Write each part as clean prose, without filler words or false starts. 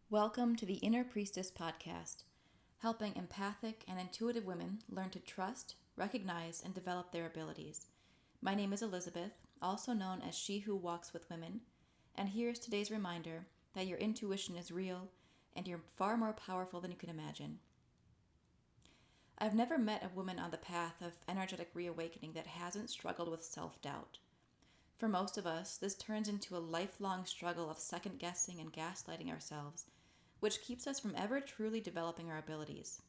Welcome to the Inner Priestess Podcast, helping empathic and intuitive women learn to trust, recognize, and develop their abilities. My name is Elizabeth, also known as She Who Walks with Women, and here's today's reminder that your intuition is real and you're far more powerful than you can imagine. I've never met a woman on the path of energetic reawakening that hasn't struggled with self-doubt. For most of us, this turns into a lifelong struggle of second-guessing and gaslighting ourselves, which keeps us from ever truly developing our abilities.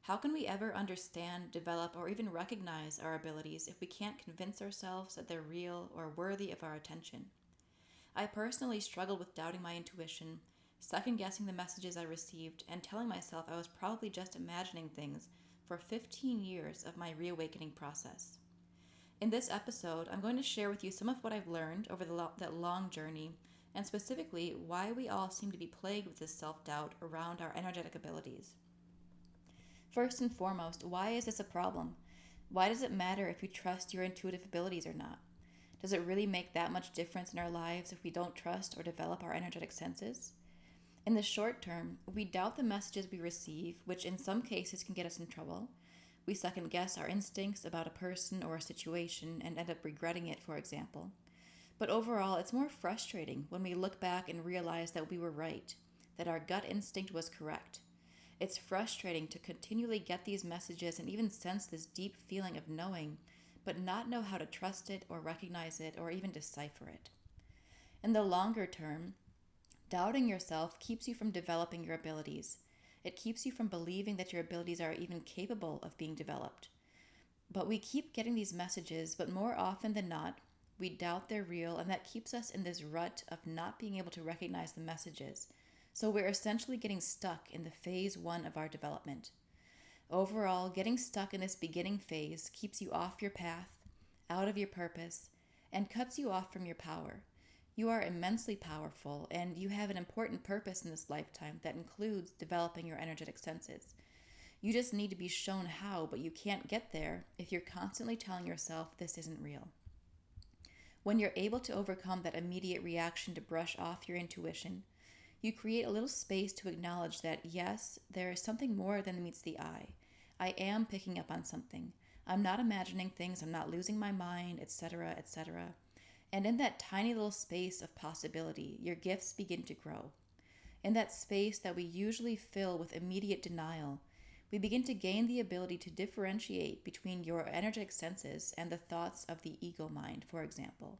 How can we ever understand, develop, or even recognize our abilities if we can't convince ourselves that they're real or worthy of our attention? I personally struggled with doubting my intuition, second-guessing the messages I received, and telling myself I was probably just imagining things for 15 years of my reawakening process. In this episode, I'm going to share with you some of what I've learned over that long journey, and specifically why we all seem to be plagued with this self-doubt around our energetic abilities. First and foremost, why is this a problem? Why does it matter if you trust your intuitive abilities or not? Does it really make that much difference in our lives if we don't trust or develop our energetic senses? In the short term, we doubt the messages we receive, which in some cases can get us in trouble. We second guess our instincts about a person or a situation and end up regretting it, for example. But overall, it's more frustrating when we look back and realize that we were right, that our gut instinct was correct. It's frustrating to continually get these messages and even sense this deep feeling of knowing, but not know how to trust it or recognize it or even decipher it. In the longer term, doubting yourself keeps you from developing your abilities. It keeps you from believing that your abilities are even capable of being developed. But we keep getting these messages, but more often than not, we doubt they're real, and that keeps us in this rut of not being able to recognize the messages. So we're essentially getting stuck in the phase 1 of our development. Overall, getting stuck in this beginning phase keeps you off your path, out of your purpose, and cuts you off from your power. You are immensely powerful, and you have an important purpose in this lifetime that includes developing your energetic senses. You just need to be shown how, but you can't get there if you're constantly telling yourself this isn't real. When you're able to overcome that immediate reaction to brush off your intuition, you create a little space to acknowledge that, yes, there is something more than meets the eye. I am picking up on something. I'm not imagining things, I'm not losing my mind, etc., etc. And in that tiny little space of possibility, your gifts begin to grow. In that space that we usually fill with immediate denial, we begin to gain the ability to differentiate between your energetic senses and the thoughts of the ego mind, for example.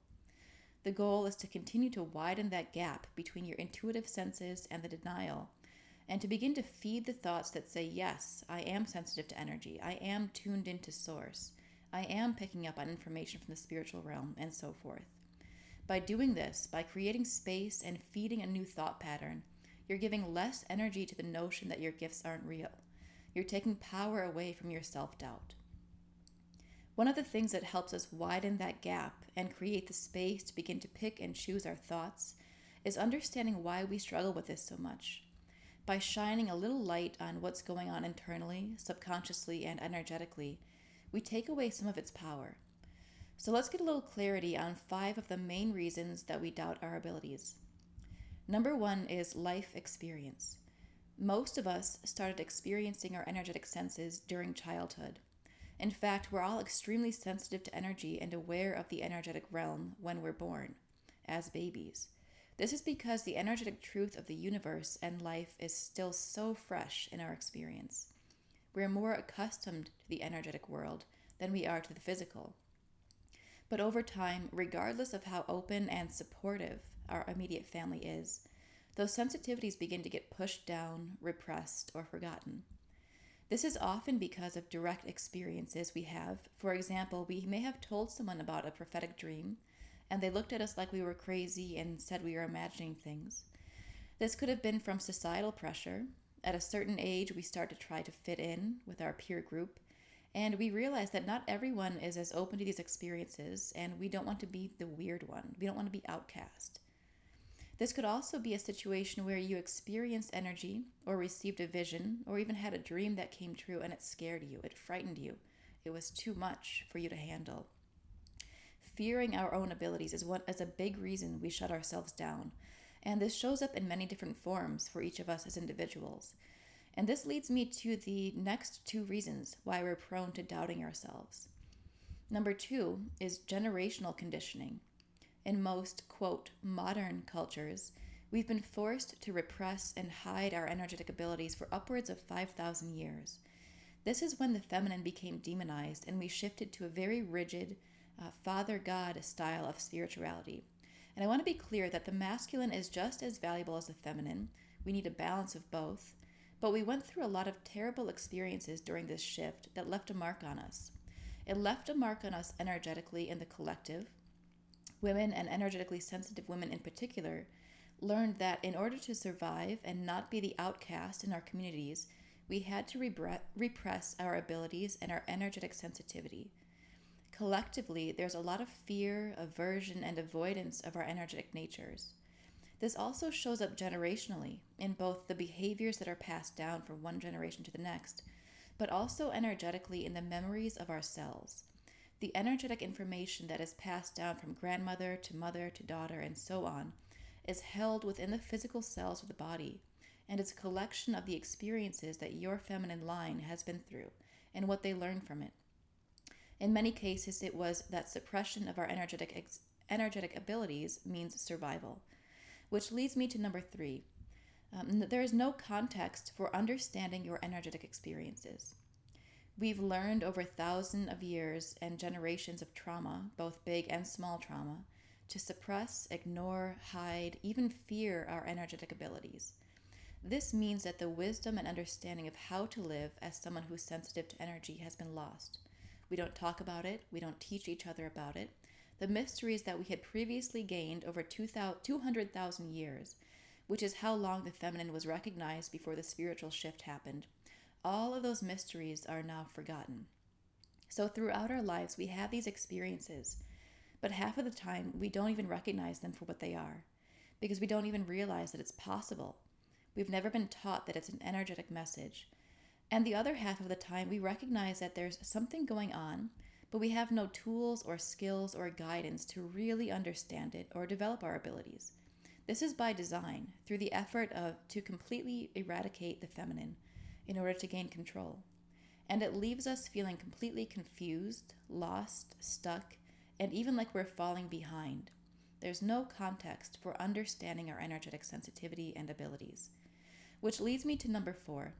The goal is to continue to widen that gap between your intuitive senses and the denial, and to begin to feed the thoughts that say, yes, I am sensitive to energy, I am tuned into source, I am picking up on information from the spiritual realm, and so forth. By doing this, by creating space and feeding a new thought pattern, you're giving less energy to the notion that your gifts aren't real. You're taking power away from your self-doubt. One of the things that helps us widen that gap and create the space to begin to pick and choose our thoughts is understanding why we struggle with this so much. By shining a little light on what's going on internally, subconsciously, and energetically, we take away some of its power. So let's get a little clarity on 5 of the main reasons that we doubt our abilities. Number 1 is life experience. Most of us started experiencing our energetic senses during childhood. In fact, we're all extremely sensitive to energy and aware of the energetic realm when we're born, as babies. This is because the energetic truth of the universe and life is still so fresh in our experience. We're more accustomed to the energetic world than we are to the physical. But over time, regardless of how open and supportive our immediate family is, those sensitivities begin to get pushed down, repressed, or forgotten. This is often because of direct experiences we have. For example, we may have told someone about a prophetic dream, and they looked at us like we were crazy and said we were imagining things. This could have been from societal pressure. At a certain age, we start to try to fit in with our peer group, and we realize that not everyone is as open to these experiences, and we don't want to be the weird one. We don't want to be outcast. This could also be a situation where you experienced energy or received a vision or even had a dream that came true and it scared you, it frightened you. It was too much for you to handle. Fearing our own abilities is a big reason we shut ourselves down. And this shows up in many different forms for each of us as individuals. And this leads me to the next two reasons why we're prone to doubting ourselves. Number 2 is generational conditioning. In most, quote, modern cultures, we've been forced to repress and hide our energetic abilities for upwards of 5,000 years. This is when the feminine became demonized and we shifted to a very rigid, Father God style of spirituality. And I want to be clear that the masculine is just as valuable as the feminine. We need a balance of both. But we went through a lot of terrible experiences during this shift that left a mark on us. It left a mark on us energetically in the collective. Women, and energetically sensitive women in particular, learned that in order to survive and not be the outcast in our communities, we had to repress our abilities and our energetic sensitivity. Collectively, there's a lot of fear, aversion, and avoidance of our energetic natures. This also shows up generationally in both the behaviors that are passed down from one generation to the next, but also energetically in the memories of our cells. The energetic information that is passed down from grandmother to daughter and so on is held within the physical cells of the body, and it's a collection of the experiences that your feminine line has been through and what they learned from it. In many cases, it was that suppression of our energetic abilities means survival. Which leads me to number 3. There is no context for understanding your energetic experiences. We've learned over thousands of years and generations of trauma, both big and small trauma, to suppress, ignore, hide, even fear our energetic abilities. This means that the wisdom and understanding of how to live as someone who's sensitive to energy has been lost. We don't talk about it. We don't teach each other about it. The mysteries that we had previously gained over 200,000 years, which is how long the feminine was recognized before the spiritual shift happened, all of those mysteries are now forgotten. So throughout our lives, we have these experiences, but half of the time, we don't even recognize them for what they are, because we don't even realize that it's possible. We've never been taught that it's an energetic message. And the other half of the time, we recognize that there's something going on, but we have no tools or skills or guidance to really understand it or develop our abilities. This is by design, through the effort to completely eradicate the feminine in order to gain control. And it leaves us feeling completely confused, lost, stuck, and even like we're falling behind. There's no context for understanding our energetic sensitivity and abilities. Which leads me to number 4,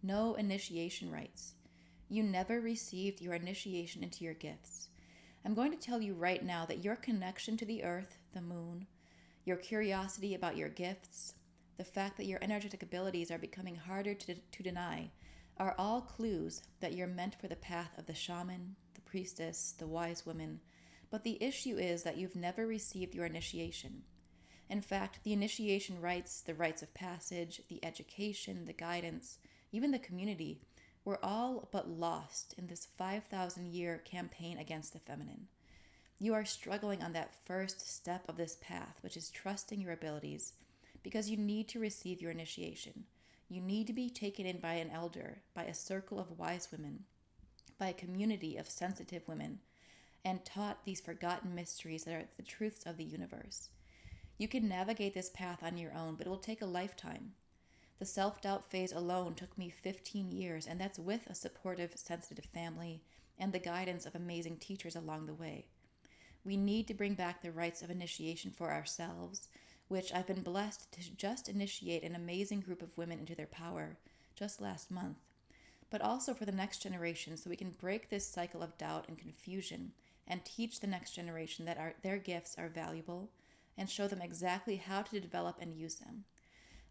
no initiation rites. You never received your initiation into your gifts. I'm going to tell you right now that your connection to the earth, the moon, your curiosity about your gifts, the fact that your energetic abilities are becoming harder to deny, are all clues that you're meant for the path of the shaman, the priestess, the wise woman. But the issue is that you've never received your initiation. In fact, the initiation rites, the rites of passage, the education, the guidance, even the community, were all but lost in this 5,000-year campaign against the feminine. You are struggling on that first step of this path, which is trusting your abilities, because you need to receive your initiation. You need to be taken in by an elder, by a circle of wise women, by a community of sensitive women, and taught these forgotten mysteries that are the truths of the universe. You can navigate this path on your own, but it will take a lifetime. The self-doubt phase alone took me 15 years, and that's with a supportive, sensitive family and the guidance of amazing teachers along the way. We need to bring back the rites of initiation for ourselves, which I've been blessed to just initiate an amazing group of women into their power just last month, but also for the next generation so we can break this cycle of doubt and confusion and teach the next generation that their gifts are valuable and show them exactly how to develop and use them.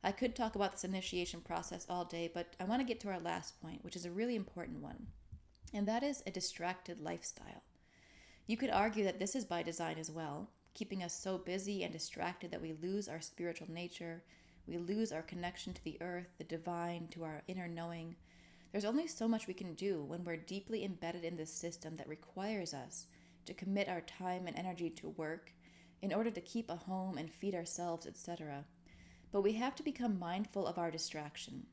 I could talk about this initiation process all day, but I want to get to our last point, which is a really important one, and that is a distracted lifestyle. You could argue that this is by design as well, keeping us so busy and distracted that we lose our spiritual nature, we lose our connection to the earth, the divine, to our inner knowing. There's only so much we can do when we're deeply embedded in this system that requires us to commit our time and energy to work in order to keep a home and feed ourselves, etc. But we have to become mindful of our distraction.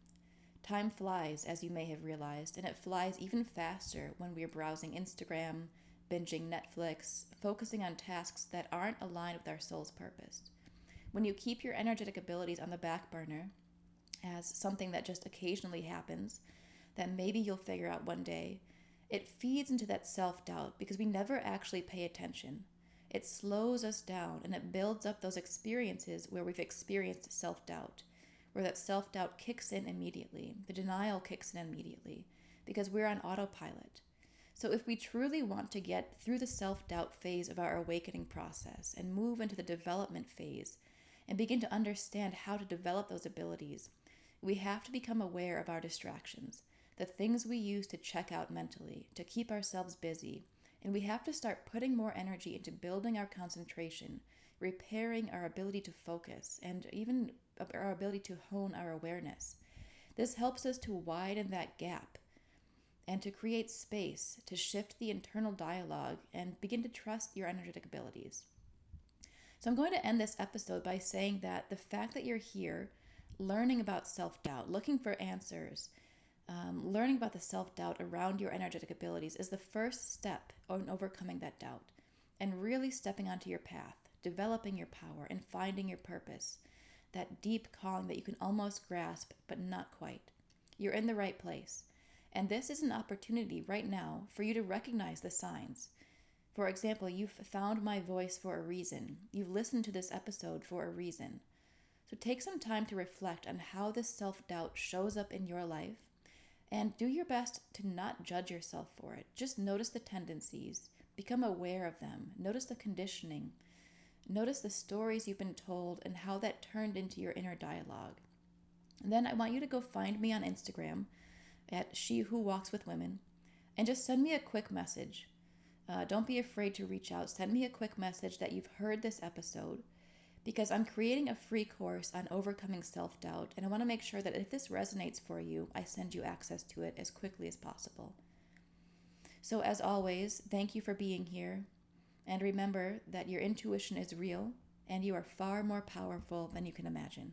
Time flies, as you may have realized, and it flies even faster when we're browsing Instagram, binging Netflix, focusing on tasks that aren't aligned with our soul's purpose. When you keep your energetic abilities on the back burner as something that just occasionally happens, that maybe you'll figure out one day, it feeds into that self-doubt because we never actually pay attention. It slows us down and it builds up those experiences where we've experienced self-doubt, where that self-doubt kicks in immediately, the denial kicks in immediately, because we're on autopilot. So if we truly want to get through the self-doubt phase of our awakening process and move into the development phase and begin to understand how to develop those abilities, we have to become aware of our distractions, the things we use to check out mentally, to keep ourselves busy, and we have to start putting more energy into building our concentration, repairing our ability to focus, and even our ability to hone our awareness. This helps us to widen that gap and to create space to shift the internal dialogue and begin to trust your energetic abilities. So I'm going to end this episode by saying that the fact that you're here, learning about self-doubt, looking for answers, learning about the self-doubt around your energetic abilities is the first step on overcoming that doubt and really stepping onto your path, developing your power, and finding your purpose, that deep calling that you can almost grasp but not quite. You're in the right place. And this is an opportunity right now for you to recognize the signs. For example, you've found my voice for a reason. You've listened to this episode for a reason. So take some time to reflect on how this self-doubt shows up in your life and do your best to not judge yourself for it. Just notice the tendencies, become aware of them, notice the conditioning, notice the stories you've been told and how that turned into your inner dialogue. And then I want you to go find me on Instagram at She Who Walks with Women, and just send me a quick message. Don't be afraid to reach out. Send me a quick message that you've heard this episode, because I'm creating a free course on overcoming self-doubt, and I want to make sure that if this resonates for you, I send you access to it as quickly as possible. So as always, thank you for being here, and remember that your intuition is real, and you are far more powerful than you can imagine.